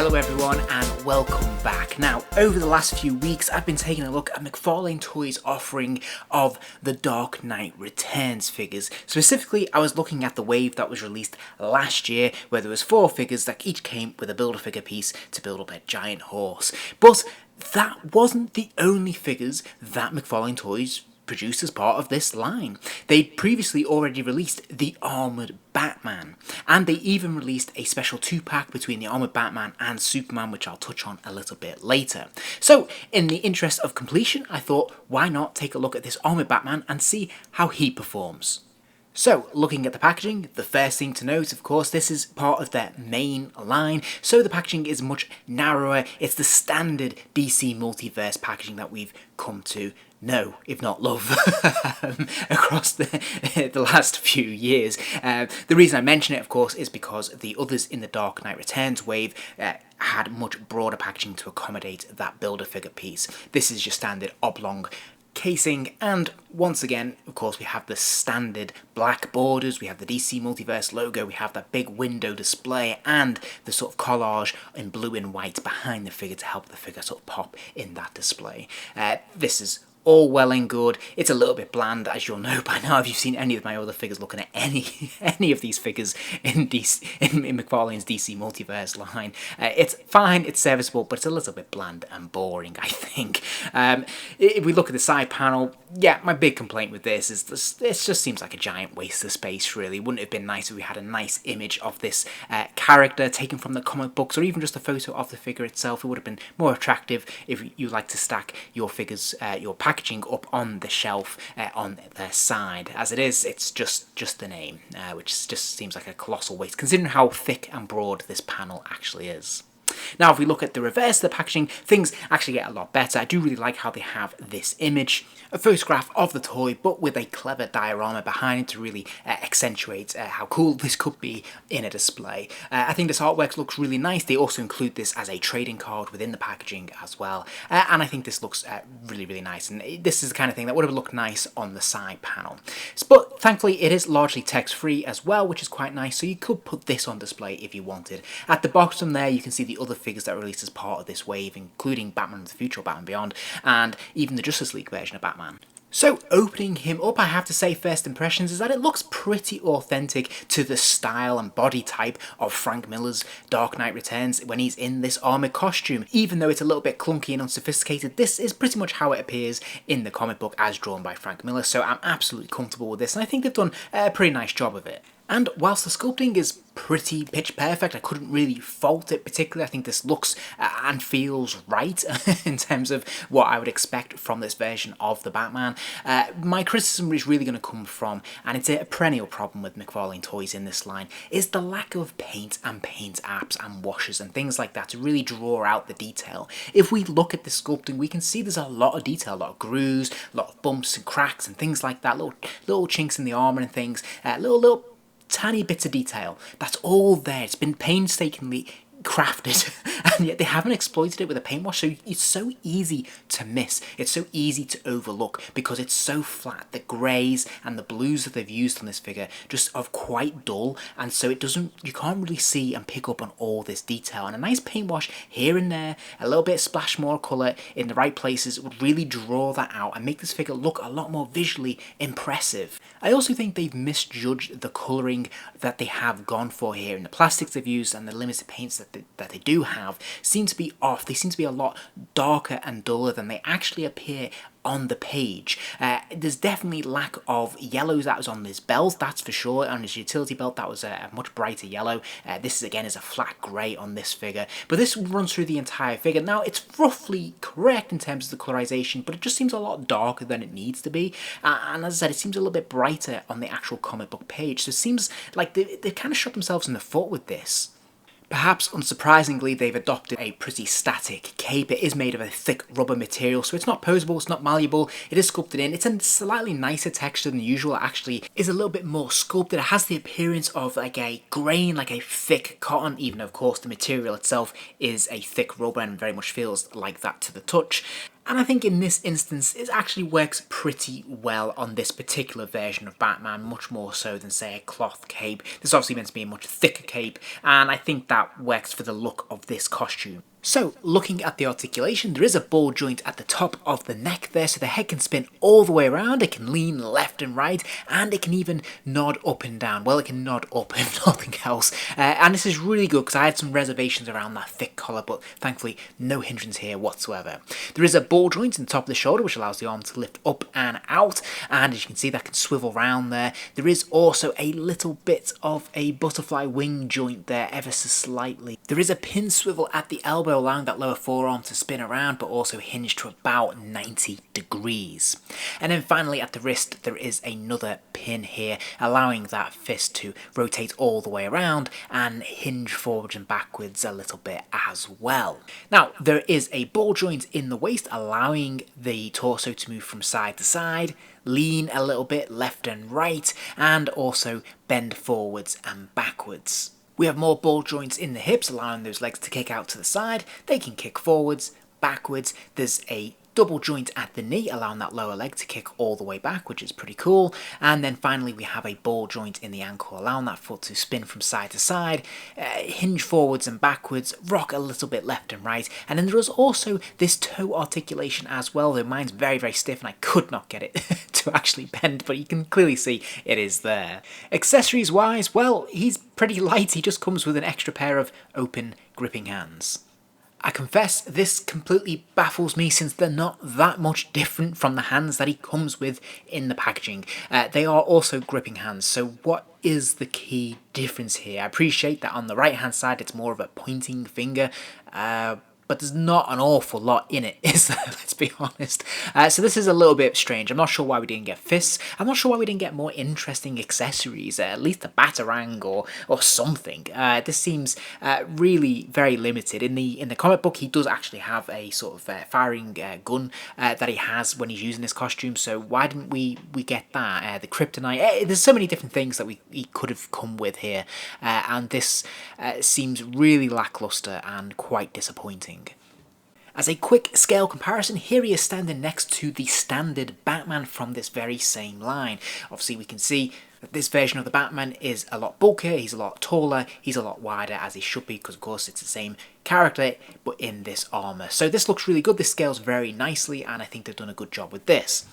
Hello everyone and welcome back. Now, over the last few weeks I've been taking a look at McFarlane Toys' offering of the Dark Knight Returns figures. Specifically, I was looking at the wave that was released last year where there was 4 figures that each came with a Build-A-Figure piece to build up a giant horse. But that wasn't the only figures that McFarlane Toys produced as part of this line. They'd previously already released the Armoured Batman, and they even released a special 2-pack between the Armoured Batman and Superman, which I'll touch on a little bit later. So, in the interest of completion, I thought, why not take a look at this Armoured Batman and see how he performs. So, looking at the packaging, the first thing to note, of course, this is part of their main line, so the packaging is much narrower. It's the standard DC Multiverse packaging that we've come to know, if not love, across the last few years. The reason I mention it, of course, is because the others in the Dark Knight Returns wave had much broader packaging to accommodate that Build-A-Figure piece. This is your standard oblong casing, and once again, of course, we have the standard black borders, we have the DC Multiverse logo, we have that big window display, and the sort of collage in blue and white behind the figure to help the figure sort of pop in that display. This is all well and good. It's a little bit bland, as you'll know by now if you've seen any of my other figures, looking at any of these figures in McFarlane's DC Multiverse line. It's fine, it's serviceable, but it's a little bit bland and boring, I think. If we look at the side panel, yeah, my big complaint with this is this just seems like a giant waste of space, really. Wouldn't it have been nice if we had a nice image of this character taken from the comic books, or even just a photo of the figure itself? It would have been more attractive if you like to stack your figures, your packaging up on the shelf on their side. As it is, it's just the name, which just seems like a colossal waste, considering how thick and broad this panel actually is. Now, if we look at the reverse of the packaging, things actually get a lot better. I do really like how they have this image, a photograph of the toy, but with a clever diorama behind it to really accentuate how cool this could be in a display. I think this artwork looks really nice. They also include this as a trading card within the packaging as well, and I think this looks really, really nice, and this is the kind of thing that would have looked nice on the side panel. But thankfully, it is largely text-free as well, which is quite nice, so you could put this on display if you wanted. At the bottom there, you can see the other figures that were released as part of this wave, including Batman of the Future, Batman Beyond, and even the Justice League version of Batman. So, opening him up, I have to say, first impressions is that it looks pretty authentic to the style and body type of Frank Miller's Dark Knight Returns when he's in this armoured costume. Even though it's a little bit clunky and unsophisticated, this is pretty much how it appears in the comic book as drawn by Frank Miller, so I'm absolutely comfortable with this, and I think they've done a pretty nice job of it. And whilst the sculpting is pretty pitch perfect, I couldn't really fault it particularly. I think this looks and feels right in terms of what I would expect from this version of the Batman. My criticism is really going to come from, and it's a perennial problem with McFarlane Toys in this line, is the lack of paint and paint apps and washes and things like that to really draw out the detail. If we look at the sculpting, we can see there's a lot of detail, a lot of grooves, a lot of bumps and cracks and things like that, little chinks in the armour and things, little tiny bits of detail. That's all there. It's been painstakingly crafted, and yet they haven't exploited it with a paint wash, so it's so easy to miss. It's so easy to overlook because it's so flat. The greys and the blues that they've used on this figure just are quite dull, and so you can't really see and pick up on all this detail. And a nice paint wash here and there, a little bit of splash more colour in the right places would really draw that out and make this figure look a lot more visually impressive. I also think they've misjudged the colouring that they have gone for here, and the plastics they've used and the limited paints that they do have seem to be off. They seem to be a lot darker and duller than they actually appear on the page. There's definitely lack of yellows that was on this belt, that's for sure. On his utility belt, that was a much brighter yellow. This again is a flat grey on this figure, but this runs through the entire figure. Now, it's roughly correct in terms of the colorization, but it just seems a lot darker than it needs to be. And as I said, it seems a little bit brighter on the actual comic book page, so it seems like they've kind of shot themselves in the foot with this. Perhaps unsurprisingly, they've adopted a pretty static cape. It is made of a thick rubber material, so it's not posable, it's not malleable, it is sculpted in. It's a slightly nicer texture than usual. It actually is a little bit more sculpted. It has the appearance of like a grain, like a thick cotton, even though of course the material itself is a thick rubber and very much feels like that to the touch. And I think in this instance, it actually works pretty well on this particular version of Batman, much more so than, say, a cloth cape. This is obviously meant to be a much thicker cape, and I think that works for the look of this costume. So, looking at the articulation, there is a ball joint at the top of the neck there, so the head can spin all the way around, it can lean left and right, and it can even nod up and down. Well, it can nod up if nothing else. And this is really good because I had some reservations around that thick collar, but thankfully no hindrance here whatsoever. There is a ball joint in the top of the shoulder, which allows the arm to lift up and out, and as you can see, that can swivel round there. There is also a little bit of a butterfly wing joint there, ever so slightly. There is a pin swivel at the elbow, allowing that lower forearm to spin around, but also hinge to about 90 degrees. And then finally at the wrist, there is another pin here, allowing that fist to rotate all the way around and hinge forwards and backwards a little bit as well. Now, there is a ball joint in the waist, allowing the torso to move from side to side, lean a little bit left and right, and also bend forwards and backwards. We have more ball joints in the hips, allowing those legs to kick out to the side. They can kick forwards, backwards. There's a double joint at the knee, allowing that lower leg to kick all the way back, which is pretty cool. And then finally we have a ball joint in the ankle, allowing that foot to spin from side to side, hinge forwards and backwards, rock a little bit left and right. And then there is also this toe articulation as well, though mine's very, very stiff and I could not get it to actually bend, but you can clearly see it is there. Accessories wise, well, he's pretty light. He just comes with an extra pair of open gripping hands. I confess this completely baffles me since they're not that much different from the hands that he comes with in the packaging. They are also gripping hands, so what is the key difference here? I appreciate that on the right hand side it's more of a pointing finger, but there's not an awful lot in it, is there? Let's be honest. So this is a little bit strange. I'm not sure why we didn't get fists. I'm not sure why we didn't get more interesting accessories, at least a batarang or something. This seems really very limited. In the comic book, he does actually have a sort of firing gun that he has when he's using his costume, so why didn't we get that? The kryptonite, there's so many different things that he could have come with here, and this seems really lackluster and quite disappointing. As a quick scale comparison, here he is standing next to the standard Batman from this very same line. Obviously we can see that this version of the Batman is a lot bulkier, he's a lot taller, he's a lot wider, as he should be, because of course it's the same character but in this armour. So this looks really good, this scales very nicely, and I think they've done a good job with this.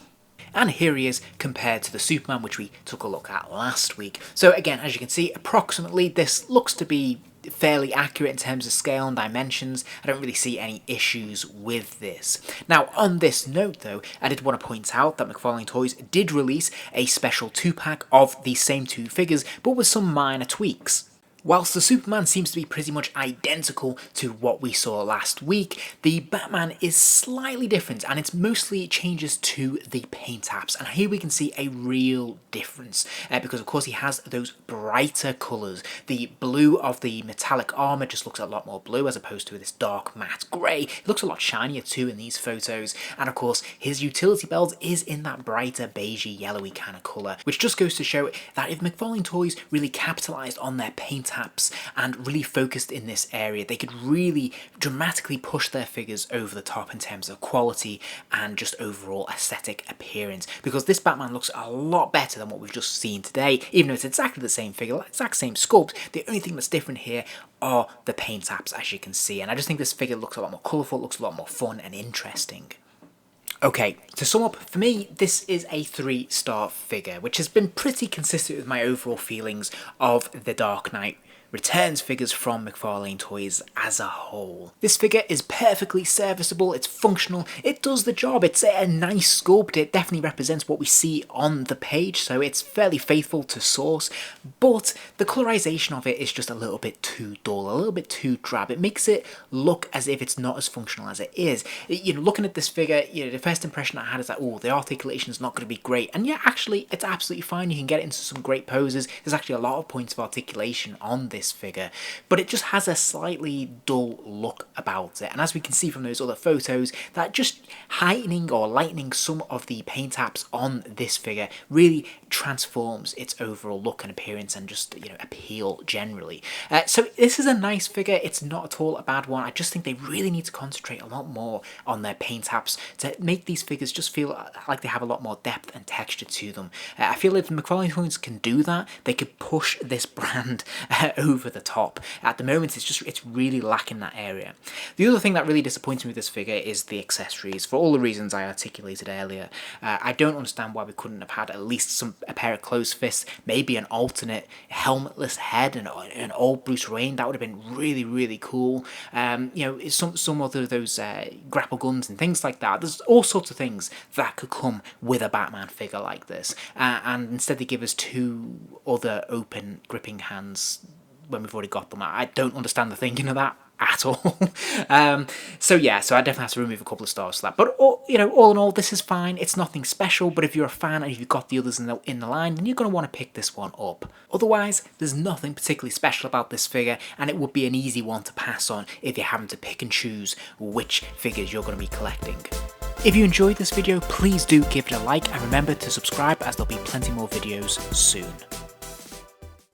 And here he is compared to the Superman, which we took a look at last week. So again, as you can see, approximately this looks to be fairly accurate in terms of scale and dimensions. I don't really see any issues with this. Now, on this note though, I did want to point out that McFarlane Toys did release a special 2-pack of these same two figures, but with some minor tweaks. Whilst the Superman seems to be pretty much identical to what we saw last week, the Batman is slightly different, and it's mostly changes to the paint apps. And here we can see a real difference, because of course he has those brighter colours. The blue of the metallic armour just looks a lot more blue as opposed to this dark matte grey. It looks a lot shinier too in these photos, and of course his utility belt is in that brighter beigey yellowy kind of colour, which just goes to show that if McFarlane Toys really capitalised on their paint apps and really focused in this area, they could really dramatically push their figures over the top in terms of quality and just overall aesthetic appearance, because this Batman looks a lot better than what we've just seen today. Even though it's exactly the same figure, exact same sculpt, the only thing that's different here are the paint apps, as you can see, and I just think this figure looks a lot more colourful, looks a lot more fun and interesting. Okay, to sum up, for me, this is a 3-star figure, which has been pretty consistent with my overall feelings of the Dark Knight Returns figures from McFarlane Toys as a whole. This figure is perfectly serviceable, it's functional, it does the job, it's a nice sculpt, it definitely represents what we see on the page, so it's fairly faithful to source, but the colorization of it is just a little bit too dull, a little bit too drab. It makes it look as if it's not as functional as it is. You know, looking at this figure, you know, the first impression I had is that, oh, the articulation is not going to be great, and yeah, actually, it's absolutely fine. You can get it into some great poses. There's actually a lot of points of articulation on this this figure, but it just has a slightly dull look about it. And as we can see from those other photos, that just heightening or lightening some of the paint apps on this figure really transforms its overall look and appearance and just, you know, appeal generally. So this is a nice figure. It's not at all a bad one. I just think they really need to concentrate a lot more on their paint apps to make these figures just feel like they have a lot more depth and texture to them. I feel if the McFarlane Toys can do that, they could push this brand over the top. At the moment, it's really lacking that area. The other thing that really disappoints me with this figure is the accessories. For all the reasons I articulated earlier, I don't understand why we couldn't have had at least a pair of closed fists, maybe an alternate helmetless head, and an old Bruce Wayne. That would have been really, really cool. You know, some other of those grapple guns and things like that. There's all sorts of things that could come with a Batman figure like this, and instead they give us two other open gripping hands when we've already got them. I don't understand the thinking of that at all. So I definitely have to remove a couple of stars for that. But all in all, this is fine. It's nothing special, but if you're a fan and you've got the others in the line, then you're going to want to pick this one up. Otherwise, there's nothing particularly special about this figure, and it would be an easy one to pass on if you're having to pick and choose which figures you're going to be collecting. If you enjoyed this video, please do give it a like, and remember to subscribe as there'll be plenty more videos soon.